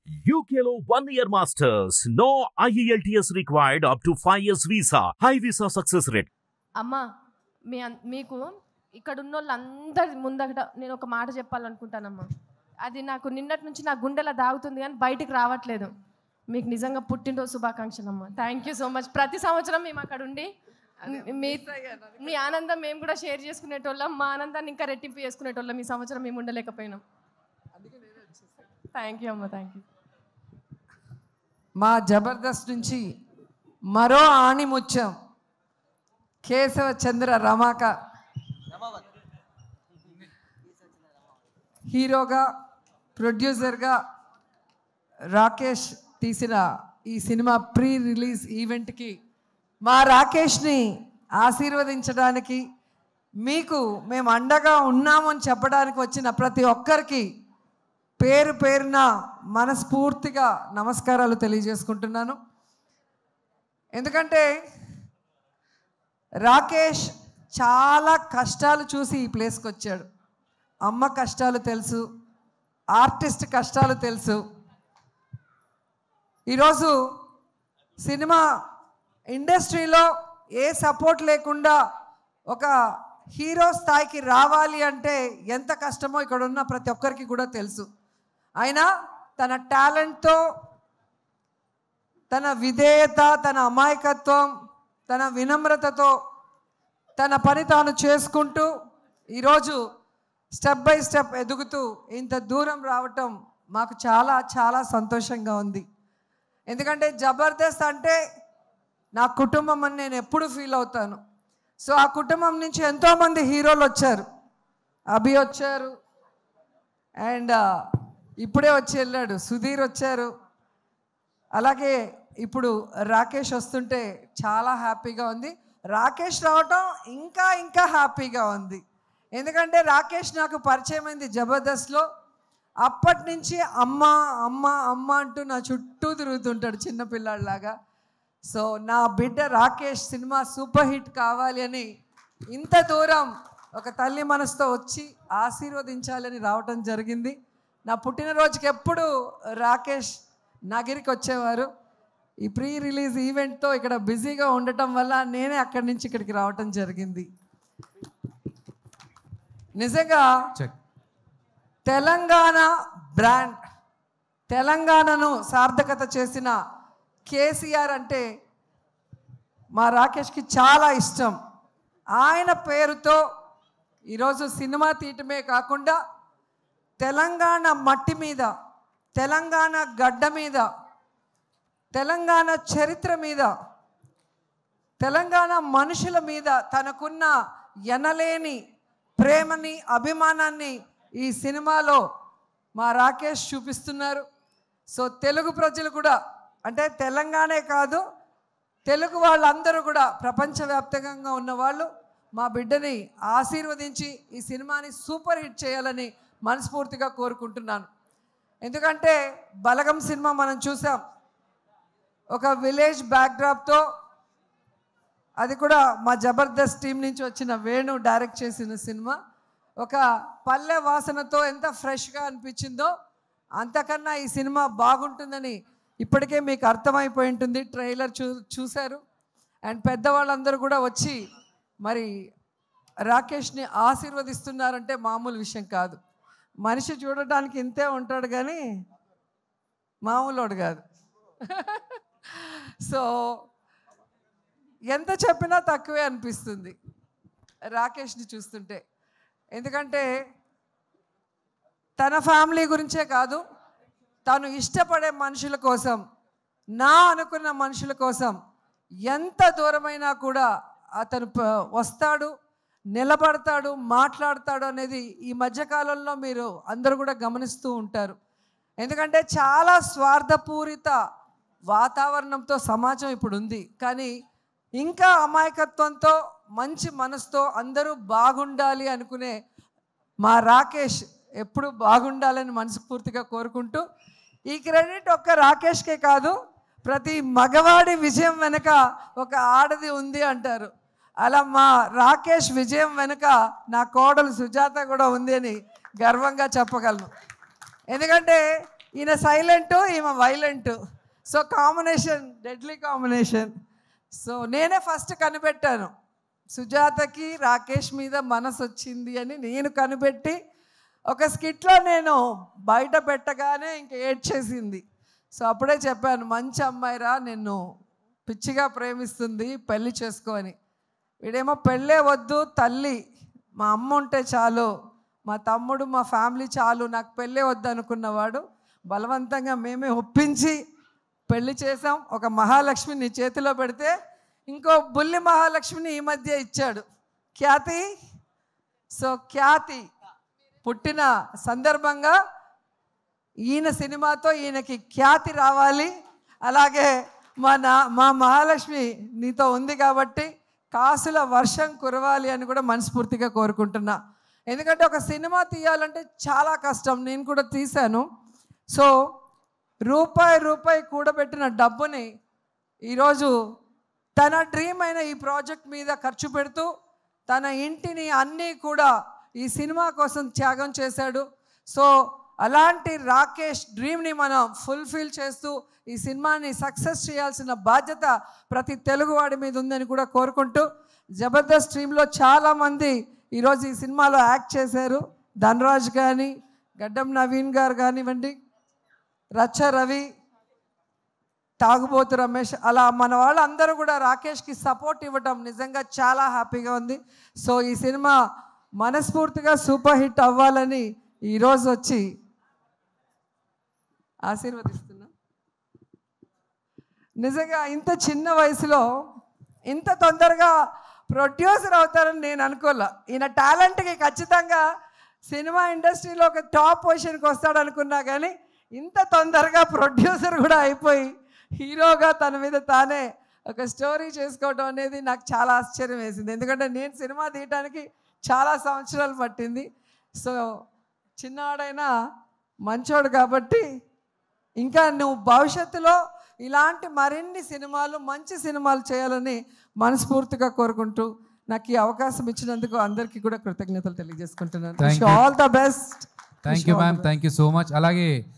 UKLO 1 year masters. No IELTS required up to 5 years visa. High visa success rate. అమ్మా మీకు ఇక్కడ ఉన్న వాళ్ళందరి ముందట నేను ఒక మాట చెప్పాలనుకుంటానమ్మా. అది నాకు నిన్నటి నుంచి నా గుండెలో దాగుతుంది కానీ బయటికి రావట్లేదు. మీకు నిజంగా పుట్టినరోజు శుభాకాంక్షలు అమ్మా. Thank you so much. ప్రతి సంవత్సరం మేము అక్కడ ఉండి మీ ఆనందం మేము కూడా షేర్ చేసుకునేటోళ్ళం, మా ఆనందాన్ని ఇంకా రెట్టింపు చేసుకునేటోళ్ళం. ఈ సంవత్సరం మేము ఉండలేకపోయినాం. థ్యాంక్ యూ అమ్మా. Thank you. మా జబర్దస్త్ నుంచి మరో ఆణిముత్యం కేశవ చంద్ర రమాక హీరోగా ప్రొడ్యూసర్గా రాకేష్ తీసిన ఈ సినిమా ప్రీ రిలీజ్ ఈవెంట్కి మా రాకేష్ని ఆశీర్వదించడానికి మీకు మేము అండగా ఉన్నాము అని చెప్పడానికి వచ్చిన ప్రతి ఒక్కరికి పేరు పేరున మనస్ఫూర్తిగా నమస్కారాలు తెలియజేసుకుంటున్నాను. ఎందుకంటే రాకేష్ చాలా కష్టాలు చూసి ఈ ప్లేస్కి వచ్చాడు. అమ్మ కష్టాలు తెలుసు, ఆర్టిస్ట్ కష్టాలు తెలుసు. ఈరోజు సినిమా ఇండస్ట్రీలో ఏ సపోర్ట్ లేకుండా ఒక హీరో స్థాయికి రావాలి అంటే ఎంత కష్టమో ఇక్కడ ఉన్న ప్రతి ఒక్కరికి కూడా తెలుసు. అయినా తన టాలెంట్తో, తన విధేయత, తన అమాయకత్వం, తన వినమ్రతతో తన పని తాను చేసుకుంటూ ఈరోజు స్టెప్ బై స్టెప్ ఎదుగుతూ ఇంత దూరం రావటం మాకు చాలా చాలా సంతోషంగా ఉంది. ఎందుకంటే జబర్దస్త్ అంటే నా కుటుంబం అని నేను ఎప్పుడు ఫీల్ అవుతాను. సో ఆ కుటుంబం నుంచి ఎంతోమంది హీరోలు వచ్చారు. అభి వచ్చారు, అండ్ ఇప్పుడే వచ్చి వెళ్ళాడు సుధీర్ వచ్చారు. అలాగే ఇప్పుడు రాకేష్ వస్తుంటే చాలా హ్యాపీగా ఉంది. రాకేష్ రావటం ఇంకా ఇంకా హ్యాపీగా ఉంది. ఎందుకంటే రాకేష్ నాకు పరిచయం అయింది జబర్దస్త్లో. అప్పటి నుంచి అమ్మ అమ్మ అమ్మ అంటూ నా చుట్టూ తిరుగుతుంటాడు చిన్నపిల్లాడిలాగా. సో నా బిడ్డ రాకేష్ సినిమా సూపర్ హిట్ కావాలి అని ఇంత దూరం ఒక తల్లి మనసుతో వచ్చి ఆశీర్వదించాలని రావటం జరిగింది. నా పుట్టినరోజుకి ఎప్పుడు రాకేష్ నగిరికి వచ్చేవారు. ఈ ప్రీ రిలీజ్ ఈవెంట్తో ఇక్కడ బిజీగా ఉండటం వల్ల నేనే అక్కడి నుంచి ఇక్కడికి రావటం జరిగింది. నిజంగా తెలంగాణ బ్రాండ్, తెలంగాణను సార్థకత చేసిన కేసీఆర్ అంటే మా రాకేష్కి చాలా ఇష్టం. ఆయన పేరుతో ఈరోజు సినిమా తీయటమే కాకుండా తెలంగాణ మట్టి మీద, తెలంగాణ గడ్డ మీద, తెలంగాణ చరిత్ర మీద, తెలంగాణ మనుషుల మీద తనకున్న ఎనలేని ప్రేమని, అభిమానాన్ని ఈ సినిమాలో మా రాకేష్ చూపిస్తున్నారు. సో తెలుగు ప్రజలు కూడా, అంటే తెలంగాణే కాదు తెలుగు వాళ్ళందరూ కూడా, ప్రపంచవ్యాప్తంగా ఉన్నవాళ్ళు మా బిడ్డని ఆశీర్వదించి ఈ సినిమాని సూపర్ హిట్ చేయాలని మనస్ఫూర్తిగా కోరుకుంటున్నాను. ఎందుకంటే బలగం సినిమా మనం చూసాం, ఒక విలేజ్ బ్యాక్డ్రాప్తో, అది కూడా మా జబర్దస్త్ టీం నుంచి వచ్చిన వేణు డైరెక్ట్ చేసిన సినిమా. ఒక పల్లె వాసనతో ఎంత ఫ్రెష్గా అనిపించిందో అంతకన్నా ఈ సినిమా బాగుంటుందని ఇప్పటికే మీకు అర్థమైపోయి ఉంటుంది. ట్రైలర్ చూశారు. అండ్ పెద్దవాళ్ళందరూ కూడా వచ్చి మరి రాకేష్ని ఆశీర్వదిస్తున్నారంటే మామూలు విషయం కాదు. మనిషి చూడటానికి ఇంతే ఉంటాడు కానీ మామూలుడు కాదు. సో ఎంత చెప్పినా తక్కువే అనిపిస్తుంది రాకేష్ని చూస్తుంటే. ఎందుకంటే తన ఫ్యామిలీ గురించే కాదు, తను ఇష్టపడే మనుషుల కోసం, నా అనుకున్న మనుషుల కోసం ఎంత దూరమైనా కూడా అతను వస్తాడు, నిలబడతాడు, మాట్లాడతాడు అనేది ఈ మధ్యకాలంలో మీరు అందరూ కూడా గమనిస్తూ ఉంటారు. ఎందుకంటే చాలా స్వార్థపూరిత వాతావరణంతో సమాజం ఇప్పుడు ఉంది. కానీ ఇంకా అమాయకత్వంతో, మంచి మనసుతో అందరూ బాగుండాలి అనుకునే మా రాకేష్ ఎప్పుడు బాగుండాలని మనస్ఫూర్తిగా కోరుకుంటూ, ఈ క్రెడిట్ ఒక్క రాకేష్కే కాదు, ప్రతి మగవాడి విజయం వెనుక ఒక ఆడది ఉంది అంటారు. అలా మా రాకేష్ విజయం వెనుక నా కోడలు సుజాత కూడా ఉంది అని గర్వంగా చెప్పగలను. ఎందుకంటే ఈయన సైలెంట్, ఈమె violent. So combination, deadly combination. So నేనే ఫస్ట్ కనిపెట్టాను, సుజాతకి రాకేష్ మీద మనసు వచ్చింది అని నేను కనిపెట్టి ఒక స్కిట్లో నేను బయట పెట్టగానే ఇంక ఏడ్చేసింది. సో అప్పుడే చెప్పాను, మంచి అమ్మాయిరా, నిన్ను పిచ్చిగా ప్రేమిస్తుంది, పెళ్ళి చేసుకో అని. వీడేమో పెళ్ళే వద్దు, తల్లి మా అమ్మ ఉంటే చాలు, మా తమ్ముడు మా ఫ్యామిలీ చాలు, నాకు పెళ్ళే వద్దు అనుకున్నవాడు బలవంతంగా మేమే ఒప్పించి పెళ్లి చేసాం. ఒక మహాలక్ష్మి నీ చేతిలో పెడితే ఇంకో బుల్లి మహాలక్ష్మిని ఈ మధ్య ఇచ్చాడు, ఖ్యాతి. సో ఖ్యాతి పుట్టిన సందర్భంగా ఈయన సినిమాతో ఈయనకి ఖ్యాతి రావాలి. అలాగే మా మహాలక్ష్మి నీతో ఉంది కాబట్టి కాసుల వర్షం కురవాలి అని కూడా మనస్ఫూర్తిగా కోరుకుంటున్నా. ఎందుకంటే ఒక సినిమా తీయాలంటే చాలా కష్టం, నేను కూడా తీశాను. సో రూపాయి కూడబెట్టిన డబ్బుని ఈరోజు తన డ్రీమ్ అయిన ఈ ప్రాజెక్ట్ మీద ఖర్చు పెడుతూ తన ఇంటిని అన్నీ కూడా ఈ సినిమా కోసం త్యాగం చేశాడు. సో అలాంటి రాకేష్ డ్రీమ్ని మనం ఫుల్ఫిల్ చేస్తూ ఈ సినిమాని సక్సెస్ చేయాల్సిన బాధ్యత ప్రతి తెలుగువాడి మీద ఉందని కూడా కోరుకుంటూ, జబర్దస్త్ టీంలో చాలామంది ఈరోజు ఈ సినిమాలో యాక్ట్ చేశారు. ధనరాజ్ కానీ, గడ్డం నవీన్ గారు కానివ్వండి, రచ్చ రవి, తాగుబోతు రమేష్, అలా మన వాళ్ళందరూ కూడా రాకేష్కి సపోర్ట్ ఇవ్వటం నిజంగా చాలా హ్యాపీగా ఉంది. సో ఈ సినిమా మనస్ఫూర్తిగా సూపర్ హిట్ అవ్వాలని ఈరోజు వచ్చి ఆశీర్వదిస్తున్నా. నిజంగా ఇంత చిన్న వయసులో ఇంత తొందరగా ప్రొడ్యూసర్ అవుతారని నేను అనుకోలే. ఈయన టాలెంట్కి ఖచ్చితంగా సినిమా ఇండస్ట్రీలో ఒక టాప్ పొజిషన్కి వస్తాడనుకున్నా, కానీ ఇంత తొందరగా ప్రొడ్యూసర్ కూడా అయిపోయి హీరోగా తన మీద తానే ఒక స్టోరీ చేసుకోవడం అనేది నాకు చాలా ఆశ్చర్యం వేసింది. ఎందుకంటే నేను సినిమా తీయటానికి చాలా సంవత్సరాలు పట్టింది. సో చిన్నవాడైనా మంచోడు కాబట్టి ఇంకా నువ్వు భవిష్యత్తులో ఇలాంటి మరిన్ని సినిమాలు, మంచి సినిమాలు చేయాలని మనస్ఫూర్తిగా కోరుకుంటూ నాకు ఈ అవకాశం ఇచ్చినందుకు అందరికీ కూడా కృతజ్ఞతలు తెలియజేసుకుంటున్నాను. All the best. Thank you ma'am, thank you so much. అలాగే